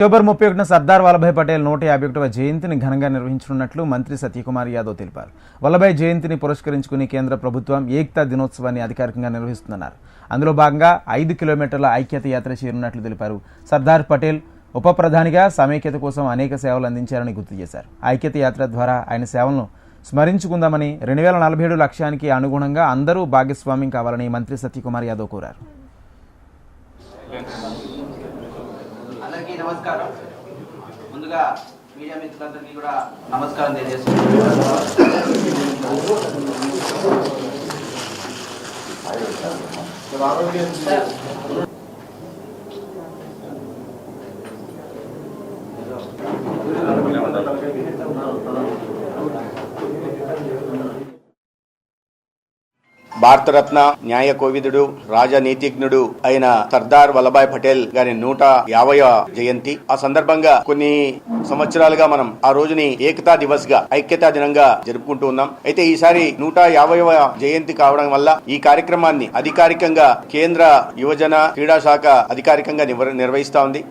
October 31న Sardar Vallabhbhai Patel 151వ జయంతిని ఘనంగా నిర్వహించనున్నట్లు మంత్రి సత్యకుమార్ యాదవ్ తెలిపారు. వల్లభాయ్ జయంతిని పురస్కరించుకుని కేంద్ర ప్రభుత్వం ఏక్తా దినోత్సవాన్ని అధికారికంగా నిర్వహిస్తున్నారు. అందులో భాగంగా 5 కిలోమీటర్ల ఐక్యత యాత్ర చేరున్నట్లు తెలిపారు. సర్దార్ పటేల్ ఉప ప్రధానిగా సమైక్యత కోసం అనేక సేవలు అందించారని గుర్తు చేశారు. ఐక్యత యాత్ర ద్వారా ఆయన సేవలను స్మరించుకుందామని 2047 లక్ష్యానికి అనుగుణంగా అందరూ భాగస్వామ్యం కావాలని మంత్రి సత్యకుమార్ యాదవ్ కోరారు. అందరికీ నమస్కారం. ముందుగా మీడియా మిత్రులందరికీ కూడా నమస్కారం తెలియజేస్తున్నాను. భారతరత్న న్యాయ కోవిదుడు రాజనీతిజ్ఞుడు అయిన సర్దార్ వల్లభాయ్ పటేల్ గారి 150వ జయంతి. ఆ సందర్భంగా కొన్ని సంవత్సరాలుగా మనం ఆ రోజుని ఏకతా దివస్ గా ఐక్యతా దినంగా జరుపుకుంటూ ఉన్నాం. అయితే ఈసారి 150వ జయంతి కావడం వల్ల ఈ కార్యక్రమాన్ని అధికారికంగా కేంద్ర యువజన క్రీడా శాఖ అధికారికంగా నిర్వహిస్తా ఉంది.